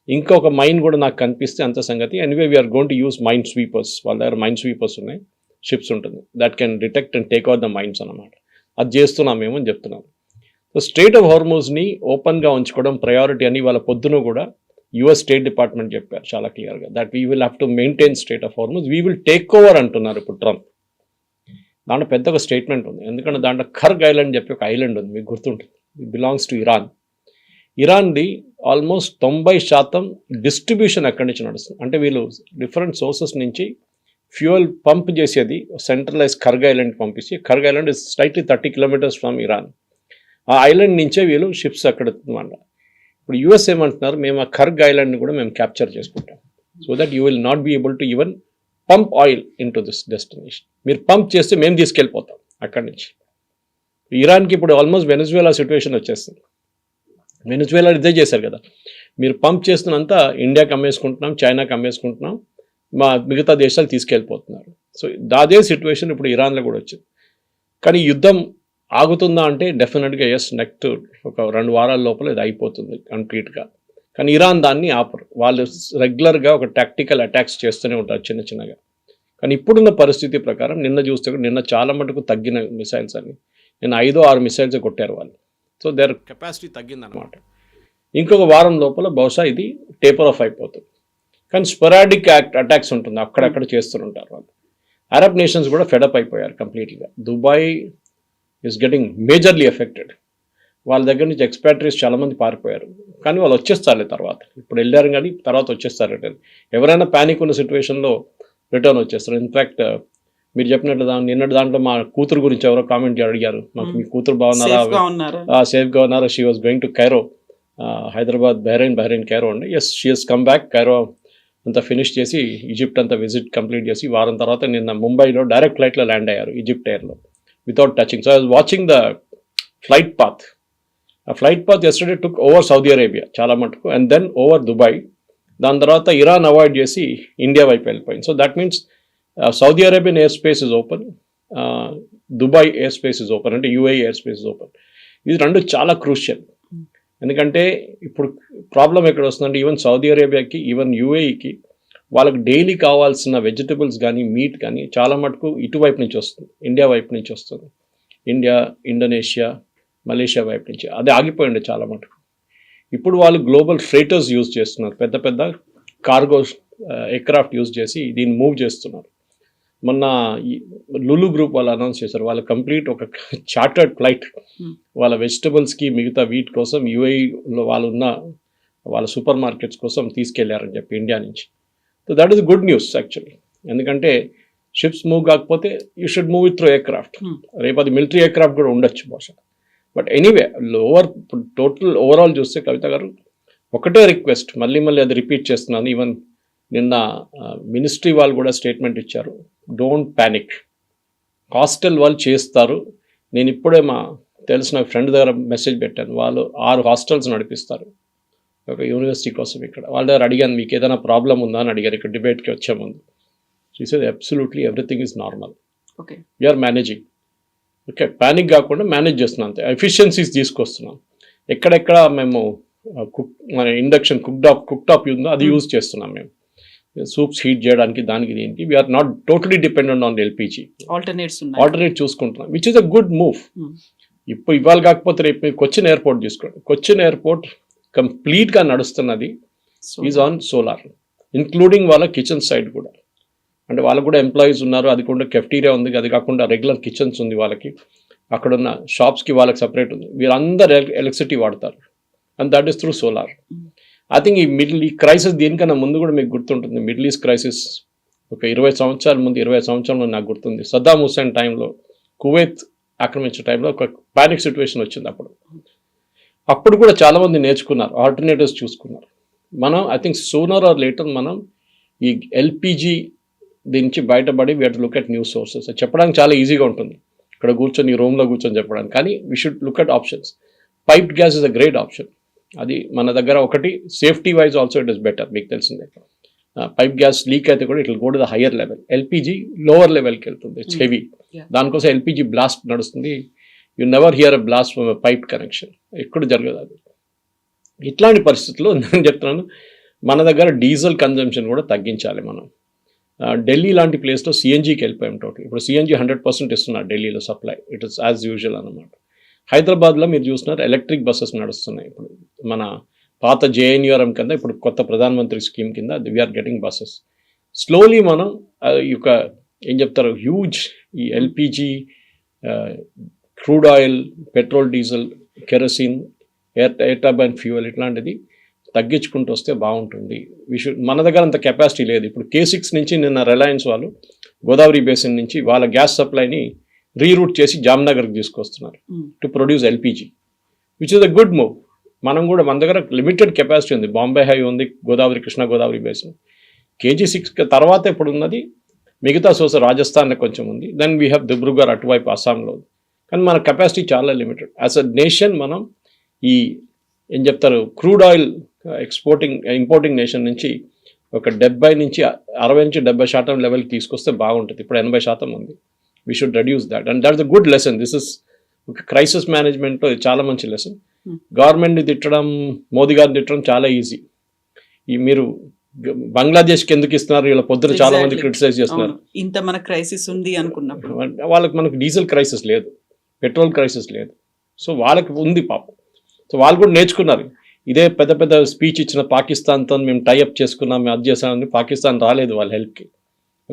ఇంకొక మైన్ కూడా నాకు కనిపిస్తే అంత సంగతి. Anyway we're going to use mine sweepers, వాళ్ళ దగ్గర మైన్ స్వీపర్స్ ఉన్నాయి, షిప్స్ ఉంటుంది that can detect and take out the mines అన్నమాట. అది చేస్తున్నాం మేము అని చెప్తున్నాం. సో స్ట్రైట్ ఆఫ్ హార్మూజ్ని ఓపెన్గా ఉంచుకోవడం ప్రయారిటీ అని వాళ్ళ పొద్దున కూడా యుఎస్ స్టేట్ డిపార్ట్మెంట్ చెప్పారు చాలా క్లియర్గా that we will have to maintain state of Hormuz, we will take over అంటున్నారు ఇప్పుడు ట్రంప్. దాంట్లో పెద్ద ఒక స్టేట్మెంట్ ఉంది, ఎందుకంటే దాంట్లో ఖర్గ్ ఐలాండ్ చెప్పి ఒక ఐలాండ్ ఉంది, మీకు గుర్తుంటుంది, ఇట్ బిలాంగ్స్ టు ఇరాన్. ఇరాన్ది ఆల్మోస్ట్ 90% డిస్ట్రిబ్యూషన్ అక్కడి నుంచి నడుస్తుంది. అంటే వీళ్ళు డిఫరెంట్ సోర్సెస్ నుంచి ఫ్యూయల్ పంప్ చేసేది సెంట్రలైజ్ ఖర్గ్ ఐలాండ్ పంపించి, Kharg island is slightly 30 kilometers from Iran. ఆ ఐలాండ్ నుంచే వీళ్ళు షిప్స్ అక్కడ అనమాట. ఇప్పుడు యూఎస్ ఏమంటున్నారు, మేము ఆ ఖర్గ్ ఐలాండ్ని కూడా మేము క్యాప్చర్ చేసుకుంటాం, so that you will not be able to even pump oil into this destination. మీరు పంప్ చేస్తే మేము తీసుకెళ్ళిపోతాం అక్కడి నుంచి. ఇరాన్కి ఇప్పుడు ఆల్మోస్ట్ వెనజువేలా సిచ్యువేషన్ వచ్చేస్తుంది. వెనజువేలా ఇదే చేశారు కదా, మీరు పంప్ చేస్తున్నంత ఇండియాకి అమ్మేసుకుంటున్నాం, చైనాకి అమ్మేసుకుంటున్నాం, మా మిగతా దేశాలు తీసుకెళ్ళిపోతున్నారు. సో అదే సిచ్యువేషన్ ఇప్పుడు ఇరాన్లో కూడా వచ్చింది. కానీ యుద్ధం ఆగుతుందా అంటే డెఫినెట్గా ఎస్, నెక్స్ట్ ఒక 2 వారాల లోపల ఇది అయిపోతుంది కంప్లీట్గా. కానీ ఇరాన్ దాన్ని ఆపరు, వాళ్ళు రెగ్యులర్గా ఒక టాక్టికల్ అటాక్స్ చేస్తూనే ఉంటారు చిన్న చిన్నగా. కానీ ఇప్పుడున్న పరిస్థితి ప్రకారం నిన్న చూస్తే నిన్న చాలా మటుకు తగ్గిన మిసైల్స్ అని, నిన్న 5-6 మిసైల్స్ కొట్టారు వాళ్ళు. సో దేర్ కెపాసిటీ తగ్గిందనమాట. ఇంకొక వారం లోపల బహుశా ఇది టేపర్ ఆఫ్ అయిపోతుంది. కానీ స్పొరాడిక్ అటాక్స్ ఉంటుంది, అక్కడక్కడ చేస్తుంటారు వాళ్ళు. అరబ్ నేషన్స్ కూడా ఫెడప్ అయిపోయారు కంప్లీట్గా. Dubai is getting majorly affected. వాళ్ళ దగ్గర నుంచి ఎక్స్పాట్రీస్ చాలామంది పారిపోయారు, కానీ వాళ్ళు వచ్చేస్తారులే తర్వాత. ఇప్పుడు వెళ్ళారు కానీ తర్వాత వచ్చేస్తారు రిటర్న్. ఎవరైనా ప్యానిక్ ఉన్న సిచ్యువేషన్లో రిటర్న్ వచ్చేస్తారు. ఇన్ఫ్యాక్ట్ మీరు చెప్పినట్లు నిన్నటి దాంట్లో మా కూతురు గురించి ఎవరో కామెంట్ అడిగారు, మాకు మీ కూతురు బాగున్నారా, సేఫ్గా ఉన్నారా, she was going to Cairo, Hyderabad, Bahrain Cairo అండి. Yes, she has come back. Cairo అంతా ఫినిష్ చేసి ఈజిప్ట్ అంతా విజిట్ కంప్లీట్ చేసి వారం తర్వాత నిన్న ముంబైలో డైరెక్ట్ ఫ్లైట్లో ల్యాండ్ అయ్యారు ఈజిప్ట్ ఎయిర్లో without touching. So I was watching the flight path. ఆ flight path yesterday took over Saudi Arabia చాలా మటుకు, అండ్ దెన్ ఓవర్ దుబాయ్. దాని తర్వాత ఇరాన్ అవాయిడ్ చేసి ఇండియా వైపు వెళ్ళిపోయింది. So that means Saudi Arabian air space is open, Dubai air space is open, అంటే UAE air space is open. ఇది రెండు చాలా క్రూషియల్. ఎందుకంటే ఇప్పుడు ప్రాబ్లం ఎక్కడ వస్తుందంటే ఈవెన్ సౌదీ అరేబియాకి, ఈవెన్ యూఏఈకి వాళ్ళకి డైలీ కావాల్సిన వెజిటబుల్స్ కానీ మీట్ కానీ చాలా మటుకు ఇటువైపు నుంచి వస్తుంది, ఇండియా వైపు నుంచి వస్తుంది. ఇండియా, ఇండోనేషియా, మలేషియా వైపు నుంచి అది ఆగిపోయింది చాలా మటుకు. ఇప్పుడు వాళ్ళు గ్లోబల్ ఫ్రేటర్స్ యూజ్ చేస్తున్నారు, పెద్ద పెద్ద కార్గో ఎయిర్క్రాఫ్ట్ యూజ్ చేసి దీన్ని మూవ్ చేస్తున్నారు. మొన్న లులు గ్రూప్ వాళ్ళు అనౌన్స్ చేశారు, వాళ్ళ కంప్లీట్ ఒక చార్టర్డ్ ఫ్లైట్ వాళ్ళ వెజిటబుల్స్కి మిగతా వీట్ కోసం యూఏఈలో వాళ్ళ సూపర్ మార్కెట్స్ కోసం తీసుకెళ్లారని చెప్పి ఇండియా నుంచి. So that is good news actually. ఎందుకంటే షిప్స్ మూవ్ కాకపోతే you should move it through aircraft. రేపు అది మిలిటరీ ఎయిర్క్రాఫ్ట్ కూడా ఉండొచ్చు బహుశా. బట్ ఎనీవే టోటల్ ఓవరాల్ చూస్తే కవిత గారు ఒకటే రిక్వెస్ట్, మళ్ళీ అది రిపీట్ చేస్తున్నాను. ఈవెన్ నిన్న మినిస్ట్రీ వాళ్ళు కూడా స్టేట్మెంట్ ఇచ్చారు, డోంట్ ప్యానిక్, హాస్టల్ వాళ్ళు చేస్తారు. నేను ఇప్పుడే మా తెలిసిన ఫ్రెండ్ దగ్గర మెసేజ్ పెట్టాను, వాళ్ళు 6 హాస్టల్స్ నడిపిస్తారు ఒక యూనివర్సిటీ కోసం ఇక్కడ. వాళ్ళ దగ్గర అడిగాను, మీకు ఏదైనా ప్రాబ్లం ఉందా అని అడిగారు ఇక్కడ డిబేట్కి వచ్చే ముందు. She said absolutely everything is normal, we're managing. Okay, panic కాకుండా మేనేజ్ చేస్తున్నాం అంతే, ఎఫిషియన్సీస్ తీసుకొస్తున్నాం. ఎక్కడెక్కడ మేము మన ఇండక్షన్ కుక్టాప్ ఉందో అది యూజ్ చేస్తున్నాం మేము, సూప్స్ హీట్ చేయడానికి, దానికి దీనికి. We are not totally dependent on LPG, alternate చూసుకుంటున్నాం, which is a good move. ఇప్పుడు ఇవాళ కాకపోతే రేపు మీరు కొచ్చిన్ ఎయిర్పోర్ట్ చూసుకోండి, కొచ్చిన్ ఎయిర్పోర్ట్ కంప్లీట్గా నడుస్తున్నది ఈజ్ ఆన్ సోలార్, ఇంక్లూడింగ్ వాళ్ళ కిచెన్ సైడ్ కూడా. అంటే వాళ్ళకు కూడా ఎంప్లాయీస్ ఉన్నారు, అది కూడా కెఫ్టీరియా ఉంది, అది కాకుండా రెగ్యులర్ కిచెన్స్ ఉంది వాళ్ళకి, అక్కడున్న షాప్స్కి వాళ్ళకి సపరేట్ ఉంది. వీళ్ళందరూ ఎలక్ట్రిసిటీ వాడతారు, and that is through solar. I think ఈ క్రైసిస్ దీనికన్నా ముందు కూడా మీకు గుర్తుంటుంది, మిడిల్ ఈస్ట్ క్రైసిస్ ఒక 20 సంవత్సరాల ముందు, 20 సంవత్సరాలు నాకు గుర్తుంది. సద్దాం హుస్సేన్ టైంలో కువైత్ ఆక్రమించే టైంలో ఒక పానిక్ సిచ్యువేషన్ వచ్చింది. అప్పుడు కూడా చాలామంది నేర్చుకున్నారు, ఆల్టర్నేటివ్స్ చూసుకున్నారు. మనం I think sooner or later మనం ఈ ఎల్పిజి దీని నుంచి బయటపడి we have to look at new sources. చెప్పడానికి చాలా ఈజీగా ఉంటుంది ఇక్కడ కూర్చొని, రూమ్లో కూర్చొని చెప్పడానికి, కానీ we should look at options. Piped gas is a great option. అది మన దగ్గర ఒకటి, safety wise also it is better. మీకు తెలిసిందే, పైప్ గ్యాస్ లీక్ అయితే కూడా it will go to the higher level. LPG lower లెవెల్కి వెళ్తుంది, ఇట్స్ హెవీ. దానికోసం ఎల్పిజి బ్లాస్ట్ నడుస్తుంది. You never here a blast from a pipe connection, ఎక్కడ జరగదు అది. ఇట్లాంటి పరిస్థితుల్లో నేను చెప్తున్నాను, మన దగ్గర డీజిల్ కన్జంప్షన్ కూడా తగ్గించాలి మనం. ఢిల్లీ లాంటి ప్లేస్లో సిఎన్జికి వెళ్ళిపోయాం టోటల్. ఇప్పుడు సిఎన్జి 100% ఇస్తున్నారు ఢిల్లీలో supply, it is as usual అన్నమాట. హైదరాబాద్లో మీరు చూస్తున్నారు ఎలక్ట్రిక్ బస్సెస్ నడుస్తున్నాయి. ఇప్పుడు మన పాత జేఎన్యూఆర్ఎం కింద ఇప్పుడు కొత్త ప్రధానమంత్రి స్కీమ్ కింద వీఆర్ గెటింగ్ బస్సెస్. స్లోలీ మనం ఈ యొక్క ఏం చెప్తారు హ్యూజ్ ఈ LPG, crude oil, petrol, diesel, kerosene, air turbine fuel ఇట్లాంటిది తగ్గించుకుంటూ వస్తే బాగుంటుంది. మన దగ్గర అంత కెపాసిటీ లేదు. ఇప్పుడు K6 నుంచి నిన్న రిలయన్స్ వాళ్ళు గోదావరి బేసిన్ నుంచి వాళ్ళ గ్యాస్ సప్లైని రీరూట్ చేసి జామ్నగర్కి తీసుకొస్తున్నారు to produce LPG, which is a good move. మనం కూడా మన దగ్గర లిమిటెడ్ కెపాసిటీ ఉంది. బాంబే హై ఉంది, గోదావరి, కృష్ణా గోదావరి బేసిన్. KG6 తర్వాత ఇప్పుడు ఉన్నది మిగతా సోర్స్ రాజస్థాన్లో కొంచెం ఉంది. దెన్ వీ హ్యావ్ దిబ్రూగర్ అటువైపు అస్సాంలో. కానీ మన కెపాసిటీ చాలా లిమిటెడ్. యాజ్ అ నేషన్ మనం ఈ ఏం చెప్తారు క్రూడ్ ఆయిల్ ఇంపోర్టింగ్ నేషన్ నుంచి ఒక 60 నుంచి 70% లెవెల్కి తీసుకొస్తే బాగుంటుంది. ఇప్పుడు 80% ఉంది. We should reduce that and that's a good lesson. This is ఒక క్రైసిస్ మేనేజ్మెంట్లో చాలా మంచి లెసన్. గవర్నమెంట్ని తిట్టడం, మోదీ గారిని తిట్టడం చాలా ఈజీ. ఈ మీరు బంగ్లాదేశ్కి ఎందుకు ఇస్తున్నారు, వీళ్ళ పొద్దున చాలా మంది క్రిటిసైజ్ చేస్తున్నారు. ఇంత మన క్రైసిస్ ఉంది అనుకున్నప్పుడు మనకు డీజిల్ క్రైసిస్ లేదు, పెట్రోల్ క్రైసిస్ లేదు. సో వాళ్ళకి ఉంది పాపం. సో వాళ్ళు కూడా నేర్చుకున్నారు. ఇదే పెద్ద పెద్ద స్పీచ్ ఇచ్చిన పాకిస్తాన్తో మేము టైఅప్ చేసుకున్నాం, మేము అది చేసామని పాకిస్తాన్ రాలేదు వాళ్ళ హెల్ప్కి.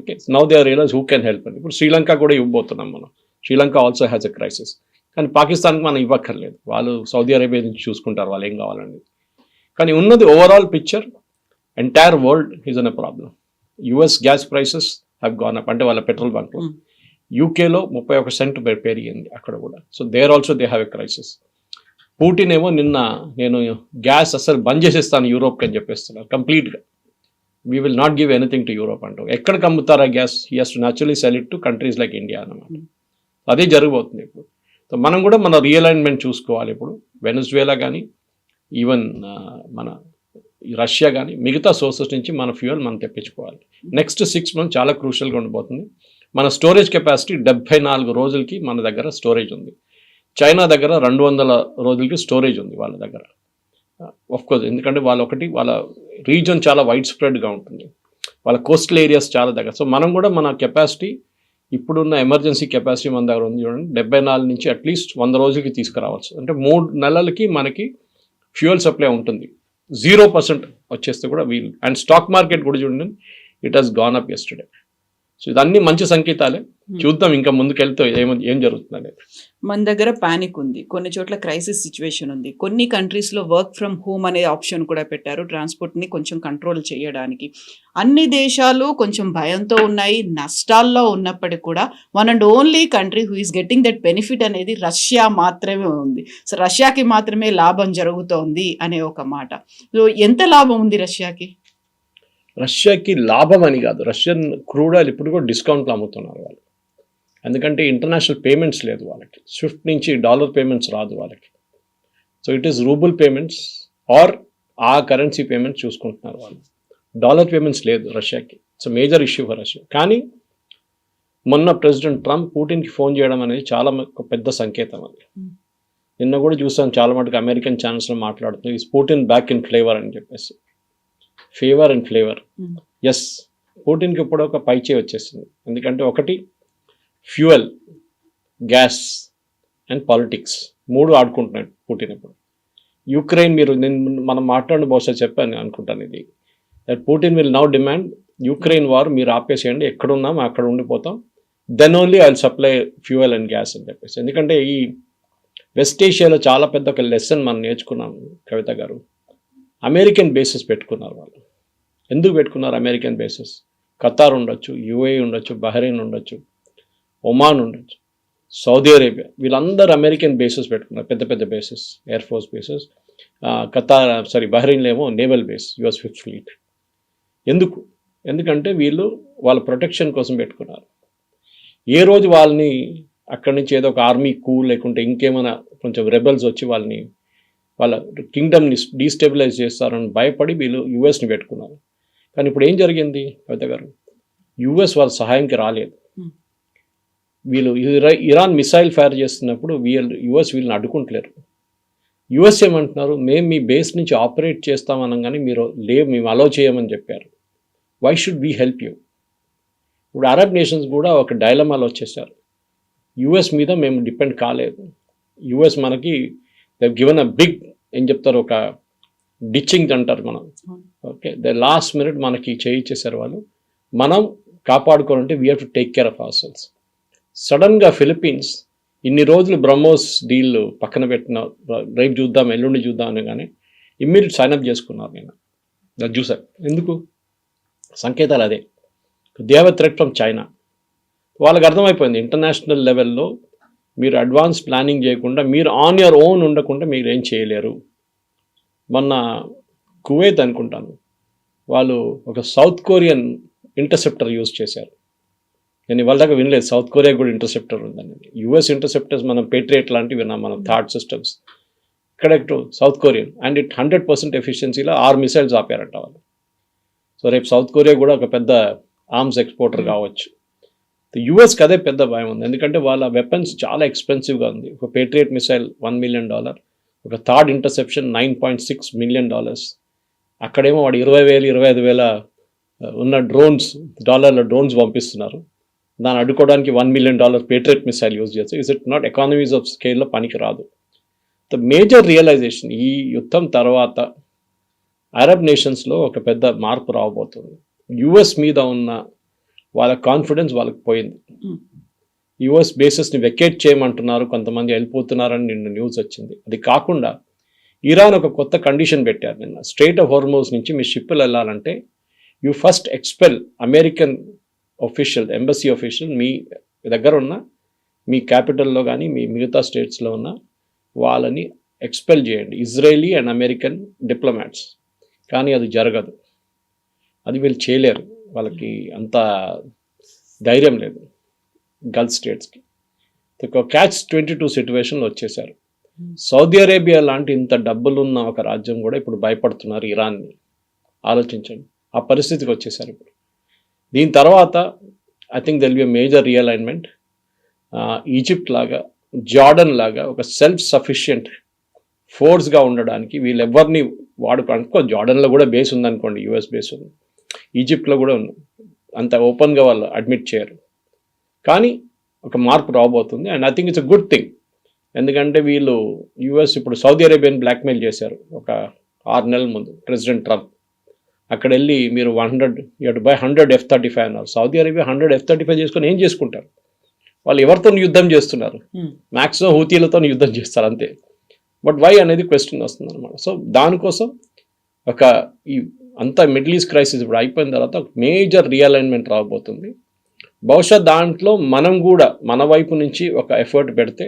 Okay, now they are realise who can help అని. ఇప్పుడు శ్రీలంక కూడా ఇవ్వబోతున్నాం మనం. Sri Lanka also has a crisis. కానీ పాకిస్తాన్కి మనం ఇవ్వక్కర్లేదు, వాళ్ళు సౌదీ అరేబియా నుంచి చూసుకుంటారు వాళ్ళు ఏం కావాలండి. కానీ ఉన్నది overall picture entire world is an a problem. US gas prices have gone up, అంటే వాళ్ళ పెట్రోల్ బంక్లో. యూకేలో 31 సెంట్ పెరిగింది అక్కడ కూడా. So there also they have a crisis. Putin ఏమో నిన్న నేను గ్యాస్ అసలు బంద్ చేసేస్తాను యూరోప్కి అని చెప్పేస్తున్నారు కంప్లీట్గా. We will not give anything to Europe అంటూ. ఎక్కడికి అమ్ముతారా gas? He has to naturally sell it to countries like India అన్నమాట. అదే జరగబోతుంది ఇప్పుడు. సో మనం కూడా మన రియలైన్మెంట్ చూసుకోవాలి. ఇప్పుడు వెనెజువేలా కానీ ఈవెన్ మన రష్యా కానీ మిగతా సోర్సెస్ నుంచి మన ఫ్యూయల్ మనం తెప్పించుకోవాలి. నెక్స్ట్ 6 months చాలా క్రూషియల్గా ఉండబోతుంది. మన స్టోరేజ్ కెపాసిటీ 74 రోజులకి మన దగ్గర స్టోరేజ్ ఉంది. చైనా దగ్గర 200 రోజులకి స్టోరేజ్ ఉంది వాళ్ళ దగ్గర. కోర్స్ ఎందుకంటే వాళ్ళ రీజన్ చాలా వైడ్ స్ప్రెడ్గా ఉంటుంది, వాళ్ళ కోస్టల్ ఏరియాస్ చాలా దగ్గర. సో మనం కూడా మన కెపాసిటీ ఇప్పుడున్న ఎమర్జెన్సీ కెపాసిటీ మన దగ్గర ఉంది చూడండి, 74 నుంచి అట్లీస్ట్ 100 రోజులకి తీసుకురావచ్చు. అంటే 3 నెలలకి మనకి ఫ్యూయల్ సప్లై ఉంటుంది. 0% వచ్చేస్తే కూడా వీలు. అండ్ స్టాక్ మార్కెట్ కూడా చూడండి, it has gone up yesterday. So ఇదన్నీ మంచి సంకేతాలే. చూద్దాం ఇంకా ముందుకెళ్తే ఏం జరుగుతుంది అనేది. మన దగ్గర పానిక్ ఉంది, కొన్ని చోట్ల క్రైసిస్ సిచ్యువేషన్ ఉంది. కొన్ని కంట్రీస్లో వర్క్ ఫ్రమ్ హోమ్ అనే ఆప్షన్ కూడా పెట్టారు ట్రాన్స్పోర్ట్ని కొంచెం కంట్రోల్ చేయడానికి. అన్ని దేశాలు కొంచెం భయంతో ఉన్నాయి, నష్టాల్లో ఉన్నప్పటికీ కూడా one and only country who is getting that benefit అనేది రష్యా మాత్రమే ఉంది. సో రష్యాకి మాత్రమే లాభం జరుగుతోంది అనే ఒక మాట. సో ఎంత లాభం ఉంది రష్యాకి? రష్యాకి లాభం అని కాదు, రష్యన్ క్రూడ్ ఆయిల్ ఇప్పుడు కూడా డిస్కౌంట్లు అమ్ముతున్నారు వాళ్ళు. ఎందుకంటే ఇంటర్నేషనల్ పేమెంట్స్ లేదు వాళ్ళకి, స్విఫ్ట్ నుంచి డాలర్ పేమెంట్స్ రాదు వాళ్ళకి. So it is rouble payments or ఆ కరెన్సీ పేమెంట్స్ చూసుకుంటున్నారు వాళ్ళు. డాలర్ పేమెంట్స్ లేదు రష్యాకి. It's major issue for Russia. కానీ మొన్న ప్రెసిడెంట్ ట్రంప్ పుటిన్కి ఫోన్ చేయడం అనేది చాలా పెద్ద సంకేతం అది. నిన్న కూడా చూసాను చాలా మటుకు అమెరికన్ ఛానల్స్లో మాట్లాడుతుంది, is Putin back in flavour అని చెప్పేసి. ఫేవర్ అండ్ ఫ్లేవర్, ఎస్, పుటిన్కి ఇప్పుడు ఒక పైచే వచ్చేసింది. ఎందుకంటే ఒకటి ఫ్యూయల్, గ్యాస్ అండ్ పాలిటిక్స్ 3 ఆడుకుంటున్నాడు పుటిన్ ఇప్పుడు. యుక్రెయిన్ మనం మాట్లాడిన బహుశా చెప్పాను అనుకుంటాను ఇది, that Putin will now demand Ukraine war మీరు ఆపేసేయండి, ఎక్కడున్నాం అక్కడ ఉండిపోతాం, then only I will supply fuel and gas అని చెప్పేసి. ఎందుకంటే ఈ వెస్ట్ ఏషియాలో చాలా పెద్ద ఒక లెసన్ మనం నేర్చుకున్నాం కవిత గారు. అమెరికన్ బేసెస్ పెట్టుకున్నారు వాళ్ళు. ఎందుకు పెట్టుకున్నారు అమెరికన్ బేసెస్? ఖతార్ ఉండొచ్చు, యుఏఈ ఉండొచ్చు, బహ్రెయిన్ ఉండొచ్చు, ఒమాన్ ఉండొచ్చు, సౌదీ అరేబియా, వీళ్ళందరూ అమెరికన్ బేసెస్ పెట్టుకున్నారు, పెద్ద పెద్ద బేసెస్, ఎయిర్ ఫోర్స్ బేసెస్. బహ్రెయిన్లో ఏమో naval base, US 5th Fleet. ఎందుకంటే వీళ్ళు వాళ్ళ ప్రొటెక్షన్ కోసం పెట్టుకున్నారు. ఏ రోజు వాళ్ళని అక్కడి నుంచి ఏదో ఒక ఆర్మీ కూ లేకుంటే ఇంకేమైనా కొంచెం రెబల్స్ వచ్చి వాళ్ళ కింగ్డమ్ని డీస్టెబిలైజ్ చేస్తారని భయపడి వీళ్ళు యుఎస్ని పెట్టుకున్నారు. కానీ ఇప్పుడు ఏం జరిగింది కవిత గారు? యుఎస్ వాళ్ళ సహాయంకి రాలేదు. వీళ్ళు ఇరాన్ మిసైల్ ఫైర్ చేస్తున్నప్పుడు యుఎస్ వీళ్ళని అడ్డుకుంటలేరు. యుఎస్ ఏమంటున్నారు, మేము మీ బేస్ నుంచి ఆపరేట్ చేస్తామనగానే మేము అలో చేయమని చెప్పారు. Why should we help you? ఇప్పుడు అరబ్ నేషన్స్ కూడా ఒక డైలమాలో వచ్చేసారు. యుఎస్ మీద మేము డిపెండ్ కాలేదు. యుఎస్ మనకి గివెన్ అ బిగ్ ఏం చెప్తారు, ఒక డిచ్చింగ్ అంటారు మనం. ఓకే, ద లాస్ట్ మినిట్ మనకి చేయించేసారు వాళ్ళు. మనం కాపాడుకోవాలంటే we have to take care of our cells. సడన్గా ఫిలిప్పీన్స్ ఇన్ని రోజులు బ్రహ్మోస్ డీల్ పక్కన పెట్టిన, రేపు చూద్దాం ఎల్లుండి చూద్దాం అని కానీ ఇమ్మీడియట్ సైన్అప్ చేసుకున్నారు. నేను అది చూసాను. ఎందుకు? సంకేతాలు అదే, they have a threat from China. వాళ్ళకి అర్థమైపోయింది ఇంటర్నేషనల్ లెవెల్లో మీరు అడ్వాన్స్ ప్లానింగ్ చేయకుండా, మీరు ఆన్ యువర్ ఓన్ ఉండకుండా మీరు ఏం చేయలేరు. మొన్న కువైత్ అనుకుంటాను, వాళ్ళు ఒక సౌత్ కొరియన్ ఇంటర్సెప్టర్ యూజ్ చేశారు. నేను వాళ్ళ దాకా వినలేదు సౌత్ కొరియా కూడా ఇంటర్సెప్టర్ ఉందని. యూఎస్ ఇంటర్సెప్టర్స్ మనం పేట్రియట్ లాంటివి విన్నాం, మనం thought systems. Correct, South Korean and it 100% ఎఫిషియన్సీలో 6 మిసైల్స్ ఆపారంట వాళ్ళు. సో రేపు సౌత్ కొరియా కూడా ఒక పెద్ద ఆర్మ్స్ ఎక్స్పోర్టర్ కావచ్చు. యూఎస్కి అదే పెద్ద భయం ఉంది, ఎందుకంటే వాళ్ళ వెపన్స్ చాలా ఎక్స్పెన్సివ్గా ఉంది. ఒక పేట్రియట్ మిసైల్ $1 million, ఒక థర్డ్ ఇంటర్సెప్షన్ $9.6 million. అక్కడేమో వాడు 20,000 25,000 ఉన్న డాలర్ల డ్రోన్స్ పంపిస్తున్నారు. దాన్ని అడ్డుకోవడానికి $1 million పేట్రియట్ మిసైల్ యూజ్ చేస్తారు. Is it not economies of స్కేల్లో పనికి రాదు. ద మేజర్ రియలైజేషన్ ఈ యుద్ధం తర్వాత అరబ్ నేషన్స్లో ఒక పెద్ద మార్పు రాబోతుంది. యుఎస్ మీద ఉన్న వాళ్ళ కాన్ఫిడెన్స్ వాళ్ళకి పోయింది. యుఎస్ బేసెస్ని వెకేట్ చేయమంటున్నారు, కొంతమంది వెళ్ళిపోతున్నారని నిన్న న్యూస్ వచ్చింది. అది కాకుండా ఇరాన్ ఒక కొత్త కండిషన్ పెట్టారు నిన్న. స్ట్రెయిట్ ఆఫ్ హార్మోజ్ నుంచి మీ షిప్పులు వెళ్ళాలంటే you first expel American official, embassy official మీ దగ్గర ఉన్న మీ క్యాపిటల్లో కానీ మీ మిగతా స్టేట్స్లో ఉన్న వాళ్ళని ఎక్స్పెల్ చేయండి, ఇజ్రాయలీ అండ్ అమెరికన్ డిప్లొమాట్స్. కానీ అది జరగదు, అది వీళ్ళు చేయలేరు, వాళ్ళకి అంత ధైర్యం లేదు గల్ఫ్ స్టేట్స్కి. catch-22 సిచ్యువేషన్లో వచ్చేసారు. సౌదీ అరేబియా లాంటి ఇంత డబ్బులున్న ఒక రాజ్యం కూడా ఇప్పుడు భయపడుతున్నారు ఇరాన్ని. ఆలోచించండి, ఆ పరిస్థితికి వచ్చేసారు ఇప్పుడు. దీని తర్వాత I think there'll be a major realignment. Egypt లాగా, జార్డన్ లాగా ఒక సెల్ఫ్ సఫిషియంట్ ఫోర్స్గా ఉండడానికి వీళ్ళు ఎవరిని అనుకో. జార్డన్లో కూడా బేస్ ఉందనుకోండి, యుఎస్ బేస్ ఉంది, ఈజిప్ట్లో కూడా ఉంది, అంత ఓపెన్గా వాళ్ళు అడ్మిట్ చేయరు. కానీ ఒక మార్పు రాబోతుంది and I think it's a good thing. ఎందుకంటే వీళ్ళు యుఎస్ ఇప్పుడు సౌదీ అరేబియాని బ్లాక్మెయిల్ చేశారు ఒక 6 నెలల ముందు ప్రెసిడెంట్ ట్రంప్. అక్కడ వెళ్ళి మీరు 100 F-35 అన్నారు. సౌదీ అరేబియా 100 F-35 చేసుకొని ఏం చేసుకుంటారు? వాళ్ళు ఎవరితో యుద్ధం చేస్తున్నారు? మ్యాక్సిమం హూతీలతో యుద్ధం చేస్తారు అంతే. బట్ వై అనేది క్వశ్చన్ వస్తుంది అనమాట. సో దానికోసం ఒక ఈ అంతా మిడిల్ ఈస్ట్ క్రైసిస్ ఇప్పుడు అయిపోయిన తర్వాత ఒక మేజర్ రియలైన్మెంట్ రాబోతుంది. బహుశా దాంట్లో మనం కూడా మన వైపు నుంచి ఒక ఎఫర్ట్ పెడితే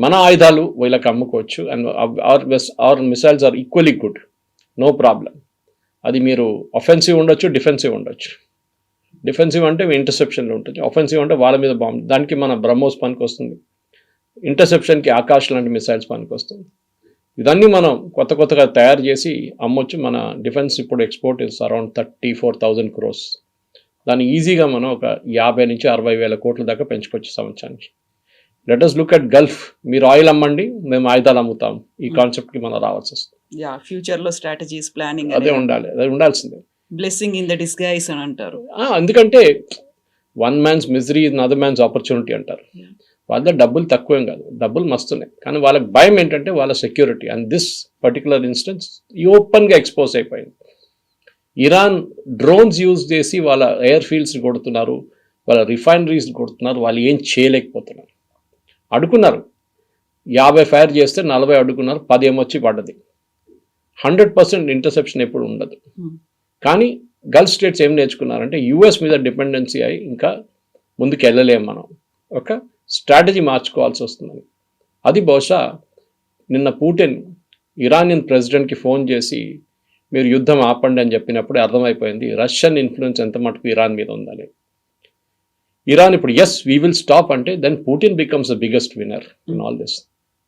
మన ఆయుధాలు వీళ్ళకి అమ్ముకోవచ్చు. And our missiles are equally good, no problem. అది మీరు అఫెన్సివ్ ఉండొచ్చు, డిఫెన్సివ్ ఉండొచ్చు. డిఫెన్సివ్ అంటే ఇంటర్సెప్షన్లో ఉంటుంది, అఫెన్సివ్ అంటే వాళ్ళ మీద బాంబు. దానికి మన బ్రహ్మోస్ పనికి వస్తుంది, ఇంటర్సెప్షన్కి ఆకాశ్ లాంటి మిసైల్స్ పనికి వస్తుంది. ఇవన్నీ మనం కొత్తగా తయారు చేసి అమ్మొచ్చు. మన డిఫెన్స్ ఇప్పుడు ఎక్స్పోర్ట్ ఇస్ అరౌండ్ 34,000 crores. దాన్ని ఈజీగా మనం ఒక 50 నుంచి 60,000 కోట్ల దాకా పెంచుకోవచ్చు సంవత్సరానికి. Let us look at Gulf. మీరు ఆయిల్ అమ్మండి, మేము ఆయుధాలు అమ్ముతాం. ఈ కాన్సెప్ట్కి మనం రావాల్సి వస్తుంది. ఫ్యూచర్లో స్ట్రాటజీస్ ప్లానింగ్ అదే ఉండాలి, అది ఉండాల్సిందే. బ్లెస్సింగ్ ఇన్ ద డిస్గైస్ అని అంటారు. ఎందుకంటే one man's misery is other man's opportunity అంటారు. వాళ్ళ డబ్బులు తక్కువేం కాదు, డబ్బులు మస్తున్నాయి. కానీ వాళ్ళకి భయం ఏంటంటే వాళ్ళ security. And this particular instance ఓపెన్గా ఎక్స్పోజ్ అయిపోయింది. ఇరాన్ డ్రోన్స్ యూజ్ చేసి వాళ్ళ ఎయిర్ ఫీల్డ్స్ కొడుతున్నారు, వాళ్ళ రిఫైనరీస్ కొడుతున్నారు. వాళ్ళు ఏం చేయలేకపోతున్నారు. అడుగున్నారు 50 ఫైర్ చేస్తే 40 అడ్డుకున్నారు, 10 ఏమొచ్చి పడ్డది. 100% ఇంటర్సెప్షన్ ఎప్పుడు ఉండదు. కానీ గల్ఫ్ స్టేట్స్ ఏం నేర్చుకున్నారంటే యుఎస్ మీద డిపెండెన్సీ అయి ఇంకా ముందుకు వెళ్ళలేము, మనం ఒక స్ట్రాటజీ మార్చుకోవాల్సి వస్తుందని. అది బహుశా నిన్న పుటిన్ ఇరానియన్ ప్రెసిడెంట్కి ఫోన్ చేసి మీరు యుద్ధం ఆపండి అని చెప్పినప్పుడు అర్థమైపోయింది రష్యన్ ఇన్ఫ్లుయెన్స్ ఎంత మటుకు ఇరాన్ మీద ఉందని. ఇరాన్ ఇప్పుడు ఎస్ వీ విల్ స్టాప్ అంటే then Putin becomes the biggest winner in all this.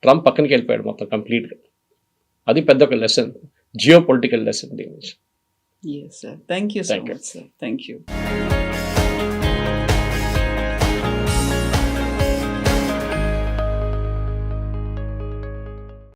Trump పక్కనకి వెళ్ళిపోయాడు మొత్తం కంప్లీట్గా. అది పెద్ద ఒక లెసన్, జియో పొలిటికల్ లెసన్ దీని నుంచి. Yes, sir. Thank you so much, sir. Thank you.